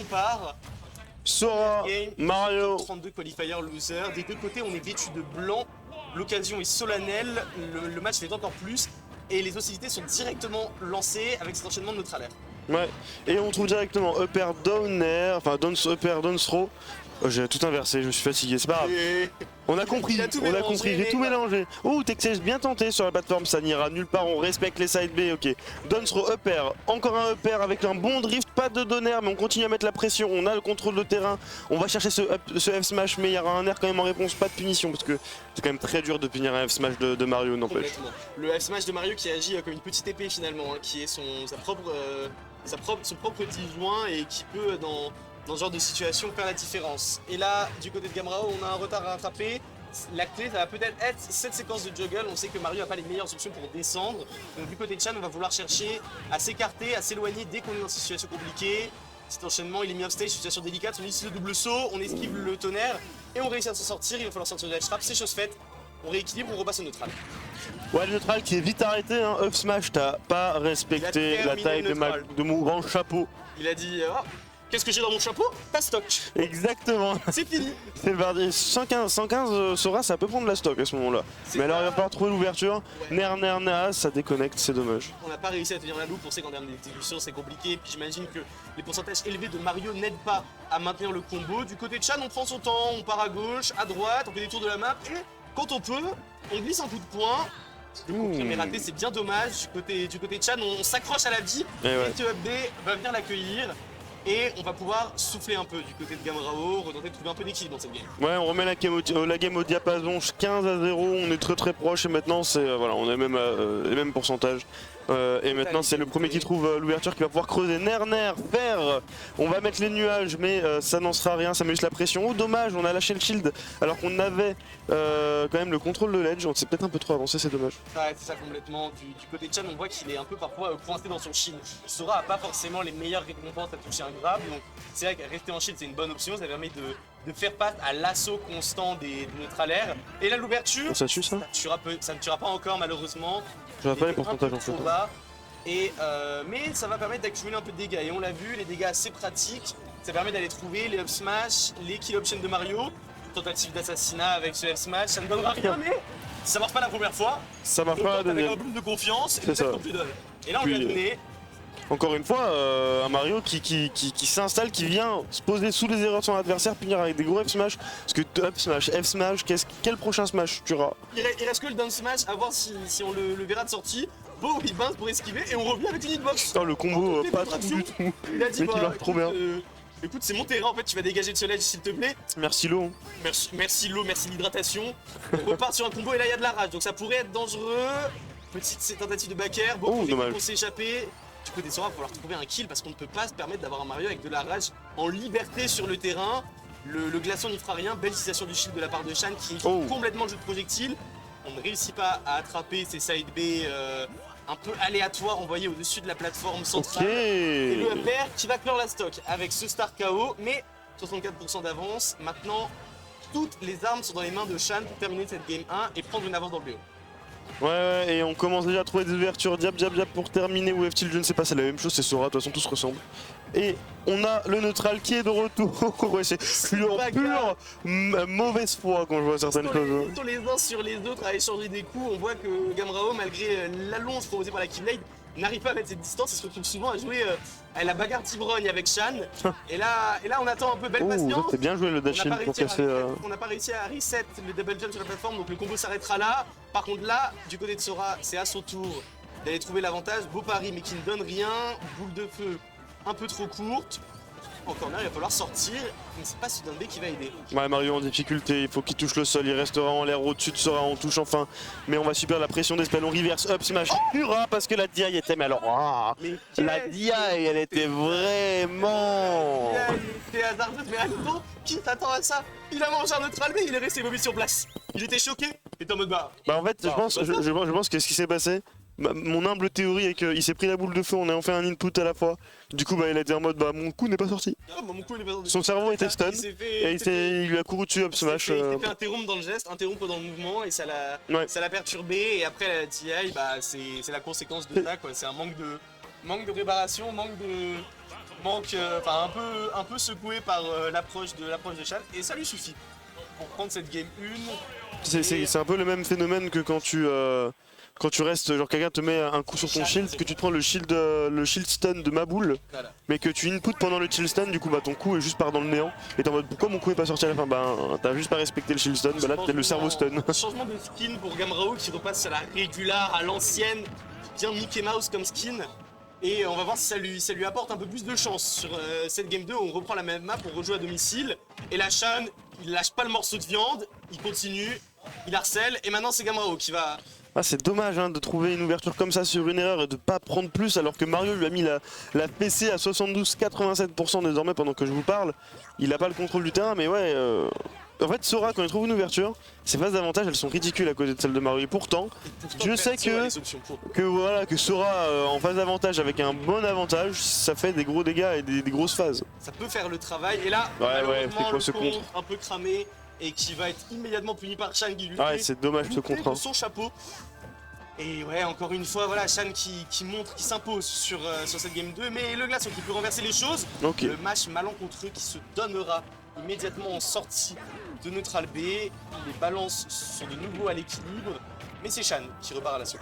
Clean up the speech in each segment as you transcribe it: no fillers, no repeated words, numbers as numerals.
compare. Sora, Game, Mario. 32 qualifier loser. Des deux côtés, on est vêtu de blanc. L'occasion est solennelle. Le match fait encore plus. Et les hostilités sont directement lancées avec cet enchaînement de neutral air. Ouais, et on trouve directement up air, down air, enfin down, up air, down throw. Oh, j'ai tout inversé, je me suis fatigué, c'est pas grave. On a compris, j'ai tout mélangé. Oh, Texas bien tenté sur la plateforme, ça n'ira nulle part, on respecte les side B, ok. Down throw, up air, encore un up air avec un bon drift, pas de down air, mais on continue à mettre la pression, on a le contrôle de terrain. On va chercher ce F smash, mais il y aura un air quand même en réponse, pas de punition, parce que c'est quand même très dur de punir un F smash de Mario, n'empêche. Le F smash de Mario qui agit comme une petite épée finalement, hein, qui est son propre disjoint et qui peut dans ce genre de situation faire la différence. Et là, du côté de Gamrao, on a un retard à rattraper. La clé, ça va peut-être être cette séquence de juggle. On sait que Mario n'a pas les meilleures options pour descendre. Donc du côté de Chan, on va vouloir chercher à s'écarter, à s'éloigner dès qu'on est dans une situation compliquée. Cet enchaînement, il est mis off-stage, situation délicate. On utilise le double saut, on esquive le tonnerre et on réussit à s'en sortir. Il va falloir sortir de la trap, c'est chose faite. On rééquilibre, on repasse au neutral. Ouais, le neutral qui est vite arrêté, hein. Up smash, t'as pas respecté la taille de mon grand chapeau. Il a dit oh, qu'est-ce que j'ai dans mon chapeau? Pas stock. Exactement. C'est fini. C'est le verdict. 115 Sora, ça peut prendre la stock à ce moment-là. Mais alors il va falloir trouver l'ouverture. Ouais. Ner, ça déconnecte, c'est dommage. On n'a pas réussi à tenir la loupe, on sait qu'en termes d'exécution c'est compliqué. Puis j'imagine que les pourcentages élevés de Mario n'aident pas à maintenir le combo. Du côté de Chan, on prend son temps, on part à gauche, à droite, on fait des tours de la map. Et quand on peut, on glisse un coup de poing. Le contre est raté, c'est bien dommage. Du côté de Chan, on s'accroche à la vie. Et ouais. Et TEUP B va venir l'accueillir. Et on va pouvoir souffler un peu du côté de Gamrao, retenter de trouver un peu d'équilibre dans cette game. Ouais, on remet la game au diapason 15 à 0, on est très proche et maintenant c'est voilà, on est même les mêmes pourcentages. Et maintenant c'est le premier qui trouve l'ouverture qui va pouvoir creuser. Ner, faire. On va mettre les nuages mais ça n'en sera rien, ça met juste la pression. Oh dommage, on a lâché le shield alors qu'on avait quand même le contrôle de l'edge. On s'est peut-être un peu trop avancé, c'est dommage. Ouais, c'est ça complètement. Du côté de Chan, on voit qu'il est un peu parfois coincé dans son shield. Sora a pas forcément les meilleures récompenses à toucher un grab, donc c'est vrai que rester en shield c'est une bonne option, ça permet de faire face à l'assaut constant des neutralaires. Et là l'ouverture, Ça tue ça ça ne tuera pas encore malheureusement. J'aurais pas les pourcentages en fait. Et mais ça va permettre d'accumuler un peu de dégâts. Et on l'a vu, les dégâts assez pratiques. Ça permet d'aller trouver les up smash, les kill options de Mario. Tentative d'assassinat avec ce up smash, ça ne donnera rien, mais ça marche pas la première fois. Ça marche pas la deuxième. Avec un boom de confiance, et C'est peut-être ça. qu'on te le donne. Et là on lui a donné. Encore une fois, un Mario qui s'installe, qui vient se poser sous les erreurs de son adversaire, punir avec des gros F smash. Parce que up smash, F smash, quel prochain smash tu auras? Il reste que le down smash, à voir si on le verra de sortie. Beau, il bounce pour esquiver et on revient avec une hitbox. Putain, le combo pas trop du tout. Il a dit Mais qui va trop bien. Écoute, c'est mon terrain en fait, tu vas dégager de ce ledge s'il te plaît. Merci Lo. Merci l'eau, merci l'hydratation. On repart sur un combo et là il y a de la rage, donc ça pourrait être dangereux. Petite tentative de back air, beaucoup dommage. pour s'échapper. Du côté de Sora, il va falloir trouver un kill parce qu'on ne peut pas se permettre d'avoir un Mario avec de la rage en liberté sur le terrain. Le glaçon n'y fera rien, belle utilisation du shield de la part de Shan qui est complètement le jeu de projectile. On ne réussit pas à attraper ces side B un peu aléatoires envoyés au-dessus de la plateforme centrale. Et le upper qui va clore la stock avec ce star KO, mais 64% d'avance. Maintenant, toutes les armes sont dans les mains de Shan pour terminer cette game 1 et prendre une avance dans le BO. Ouais, et on commence déjà à trouver des ouvertures. Diab pour terminer. Ou F-Tilt, je ne sais pas, c'est la même chose, c'est Sora, de toute façon tous ressemblent. Et on a le neutral qui est de retour. Ouais, c'est pure mauvaise foi quand je vois certaines choses. Sur les uns sur les autres à échanger des coups, on voit que Gamrao, malgré l'allonge proposée par la Keyblade, n'arrive pas à mettre cette distance et se retrouve souvent à jouer à la bagarre Tibrogne avec Shan. et là on attend un peu, belle patience. C'est bien joué le dash in pour casser. On n'a pas réussi à reset le double jump sur la plateforme, donc le combo s'arrêtera là. Par contre là, du côté de Sora, c'est à son tour d'aller trouver l'avantage. Beau pari mais qui ne donne rien. Boule de feu un peu trop courte. En corner, il va falloir sortir, mais c'est pas Sudan B qui va aider. Ouais, Mario en difficulté, il faut qu'il touche le sol, il restera en l'air au-dessus de Sora, on touche enfin. Mais on va subir la pression des spells, on reverse up smash Hurrah parce que la DI était, mais alors, la DI elle était vraiment... C'est hasardeuse, mais attends, qui s'attend à ça? Il a mangé un neutral B, il est resté immobile sur place. Il était choqué, il était en mode Bah en fait, je pense que ce qui s'est passé, mon humble théorie est qu'il s'est pris la boule de feu, on a fait un input à la fois. Du coup, il a été en mode mon coup n'est pas sorti. Son cerveau était stun et il lui a couru dessus up smash. Il s'est fait interrompre dans le geste, interrompre dans le mouvement et ça l'a perturbé. Et après la TI, c'est la conséquence de ça quoi. C'est un manque de préparation, manque manque, enfin un peu secoué par l'approche de Shan, et ça lui suffit pour prendre cette game 1. C'est un peu le même phénomène que quand tu restes, genre quelqu'un te met un coup sur ton shield, que tu te prends le shield stun de ma boule, voilà. Mais que tu input pendant le shield stun, du coup bah ton coup est juste part dans le néant, et t'es en mode pourquoi mon coup est pas sorti à la fin, bah t'as juste pas respecté le shield stun, bah là t'as le cerveau stun. Changement de skin pour Gamrao qui repasse à la régular, à l'ancienne, bien Mickey Mouse comme skin. Et on va voir si ça lui apporte un peu plus de chance. Sur cette game 2, on reprend la même map, on rejoue à domicile. Et la Shan, il lâche pas le morceau de viande, il continue, il harcèle. Et maintenant c'est Gamrao qui va... Ah, c'est dommage hein, de trouver une ouverture comme ça sur une erreur et de pas prendre plus alors que Mario lui a mis la PC à 72-87% désormais pendant que je vous parle. Il a pas le contrôle du terrain mais ouais... En fait Sora quand il trouve une ouverture, ses phases d'avantage elles sont ridicules à côté de celles de Mario. Et pourtant, je sais que Sora en phase d'avantage avec un bon avantage, ça fait des gros dégâts et des grosses phases. Ça peut faire le travail et là, malheureusement, le contre un peu cramé et qui va être immédiatement puni par Shan qui lui fait c'est dommage ce contre de son chapeau. Et ouais, encore une fois, voilà, Shan qui montre, qui s'impose sur cette game 2, mais le glaçon qui peut renverser les choses. Okay. Le match malencontreux qui se donnera immédiatement en sortie de neutral B. Les balances sont de nouveau à l'équilibre, mais c'est Shan qui repart à l'assaut.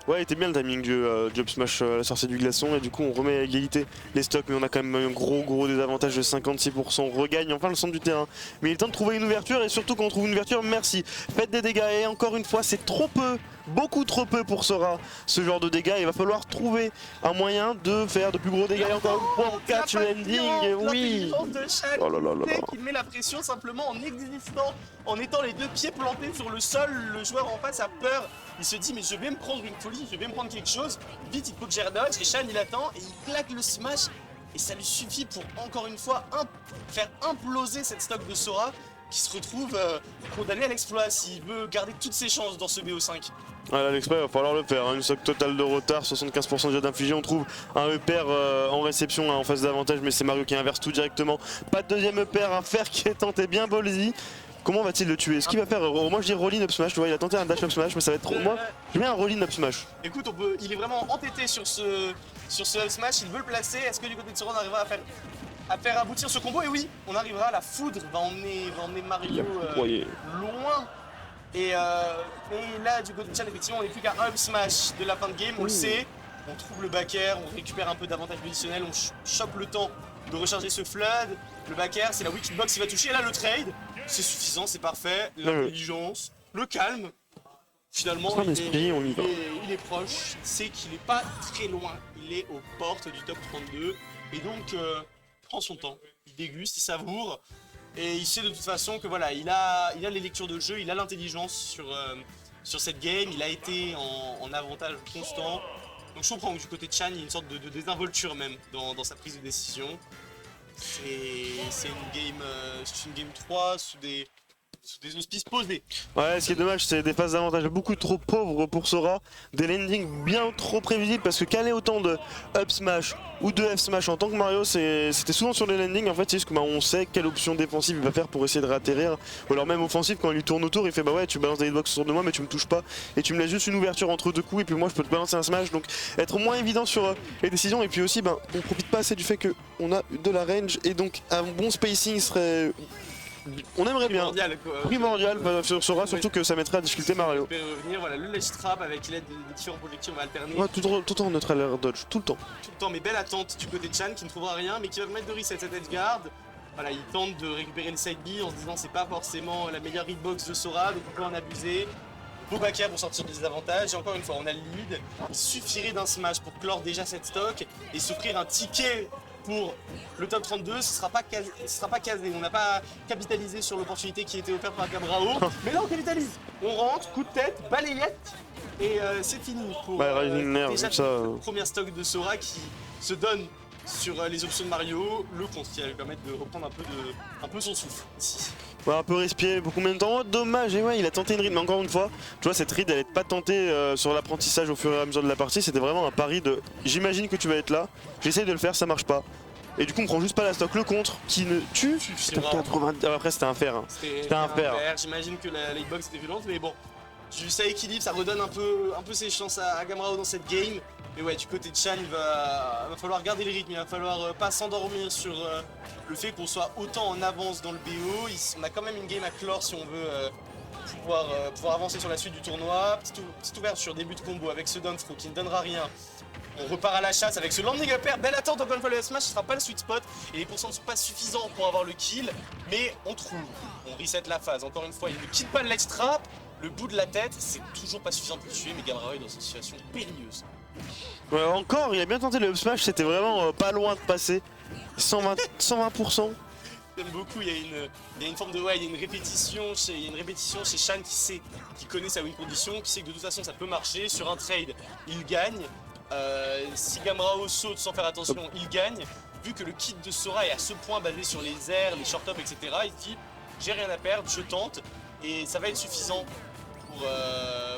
Ouais, il était bien le timing du Job Smash à la sortie du glaçon et du coup on remet à égalité les stocks mais on a quand même un gros désavantage de 56%, on regagne enfin le centre du terrain mais il est temps de trouver une ouverture et surtout quand on trouve une ouverture, merci, faites des dégâts et encore une fois c'est trop peu, beaucoup trop peu pour Sora ce genre de dégâts, il va falloir trouver un moyen de faire de plus gros dégâts et encore une fois on catch le ending, oui. Oh là là là là. Il met la pression simplement en existant, en étant les deux pieds plantés sur le sol, le joueur en face a peur. Il se dit mais je vais me prendre une folie, je vais me prendre quelque chose. Vite il faut que j'air dodge et Shan il attend et il claque le smash. Et ça lui suffit pour encore une fois faire imploser cette stock de Sora qui se retrouve condamné à l'exploit s'il veut garder toutes ses chances dans ce BO5. Voilà l'exploit il va falloir le faire, une stock totale de retard, 75% déjà d'infligé, on trouve un EPR en réception en phase d'avantage mais c'est Mario qui inverse tout directement. Pas de deuxième EPR, un fer qui est tenté bien ballsy. Comment va-t-il le tuer? Ce qu'il va faire, moi je dis roll-in up smash, tu vois, il a tenté un dash up smash mais ça va être trop... Moi, je mets un roll-in up smash. Écoute, il est vraiment entêté sur ce up smash, il veut le placer, est-ce que du côté de Sora on arrivera à faire aboutir ce combo? Et oui, on arrivera, la foudre va emmener Mario loin. Et là, du côté de Shan, effectivement, on n'est plus qu'à un up smash de la fin de game, on le sait. On trouve le back air, on récupère un peu d'avantage positionnel, on chope le temps de recharger ce flood. Le back air, c'est la weak box qui va toucher. Et là, le trade, c'est suffisant, c'est parfait. L'intelligence, le calme. Finalement, il est proche. Il sait qu'il n'est pas très loin. Il est aux portes du top 32. Et donc, il prend son temps. Il déguste, il savoure. Et il sait de toute façon que voilà, il a les lectures de jeu, il a l'intelligence sur cette game. Il a été en avantage constant. Donc je comprends que du côté de Shan, il y a une sorte de désinvolture même dans sa prise de décision. C'est une game 3 sous des auspices posés. Ouais, ce qui est dommage, c'est des phases d'avantage beaucoup trop pauvres pour Sora, des landings bien trop prévisibles parce que caler autant de up smash ou de F smash en tant que Mario, c'était souvent sur les landings. En fait, c'est juste que on sait quelle option défensive il va faire pour essayer de réatterrir, ou alors même offensive quand il lui tourne autour, il fait bah ouais, tu balances des hitbox autour de moi, mais tu me touches pas et tu me laisses juste une ouverture entre deux coups et puis moi je peux te balancer un smash. Donc être moins évident sur les décisions et puis aussi, on profite pas assez du fait qu'on a de la range et donc un bon spacing serait. On aimerait bien. Primordial sur Sora, surtout que ça mettrait à difficulté Mario. On peut revenir, voilà, le ledge trap avec l'aide des différents projectiles, on va alterner. Ouais, tout le temps en neutral air dodge, tout le temps. Tout le temps, mais belle attente du côté de Shan qui ne trouvera rien, mais qui va permettre de reset cette edge guard. Voilà, il tente de récupérer le side B en se disant c'est pas forcément la meilleure hitbox de Sora, donc on peut en abuser. Beau back air pour sortir des avantages, et encore une fois on a le lead. Il suffirait d'un smash pour clore déjà cette stock et s'offrir un ticket pour le top 32, ce sera pas casé, on n'a pas capitalisé sur l'opportunité qui était offerte par Gamrao, mais là on capitalise, on rentre, coup de tête, balayette, et c'est fini pour déjà la première stock de Sora qui se donne sur les options de Mario, le contre qui va lui permettre de reprendre un peu son souffle ici. Ouais, un peu respirer pour combien de temps? Oh, dommage, et ouais, il a tenté une read, mais encore une fois, tu vois, cette read elle n'est pas tentée sur l'apprentissage au fur et à mesure de la partie, c'était vraiment un pari de j'imagine que tu vas être là, j'essaye de le faire, ça marche pas. Et du coup on prend juste pas la stock, le contre qui ne tue. Après c'était un fer. Hein. C'était un fer. J'imagine que la hitbox était violente, mais bon, ça équilibre, ça redonne un peu ses chances à Gamrao dans cette game. Mais ouais, du côté de Chan, il va falloir garder le rythme, il va falloir pas s'endormir sur le fait qu'on soit autant en avance dans le BO. On a quand même une game à clore si on veut pouvoir avancer sur la suite du tournoi. Petite ouverture, début de combo avec ce down throw qui ne donnera rien. On repart à la chasse avec ce landing up air. Belle attente encore une fois le smash, ce sera pas le sweet spot. Et les pourcents ne sont pas suffisants pour avoir le kill. Mais on trouve, on reset la phase. Encore une fois, il ne quitte pas le ledge trap. Le bout de la tête, c'est toujours pas suffisant pour le tuer. Mais Gamera est dans une situation périlleuse. Ouais, encore, il a bien tenté le up smash, c'était vraiment pas loin de passer. 120%. J'aime beaucoup, il y a une forme de il y a une répétition chez Shan qui connaît sa win condition, qui sait que de toute façon ça peut marcher. Sur un trade, il gagne. Si Gamrao saute sans faire attention, il gagne. Vu que le kit de Sora est à ce point basé sur les airs, les short up, etc., il se dit j'ai rien à perdre, je tente et ça va être suffisant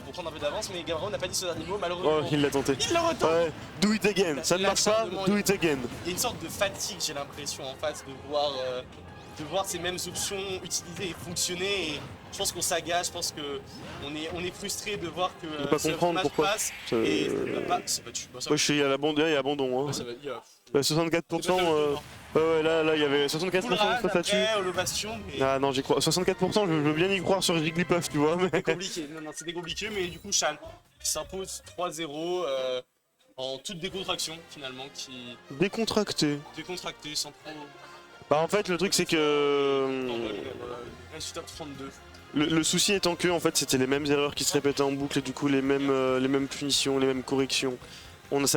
pour prendre un peu d'avance. Mais Gamrao n'a pas dit ce dernier mot, malheureusement. Oh, il l'a tenté. Il le retente. Ouais, do it again. Ça ne marche pas, do it again. Il y a une sorte de fatigue, j'ai l'impression, en face de voir ces mêmes options utilisées et fonctionner. Et je pense qu'on s'agace, je pense qu'on est frustré de voir que ne pas comprendre pourquoi. Passe et ça va tuer. Moi je suis à l'abandon. Hein. Ça va, 64%, ouais, là il y avait 64% de statut. Mais... Ah non, j'y crois. 64%, je veux bien y croire sur Jigglypuff, tu vois. Mais... C'est compliqué, c'était compliqué, mais du coup, Shan s'impose 3-0 en toute décontraction finalement. Décontracté, sans trop. Bah en fait, le truc c'est que. Résultat 32. Le souci étant que en fait c'était les mêmes erreurs qui se répétaient en boucle et du coup les mêmes punitions, les mêmes corrections.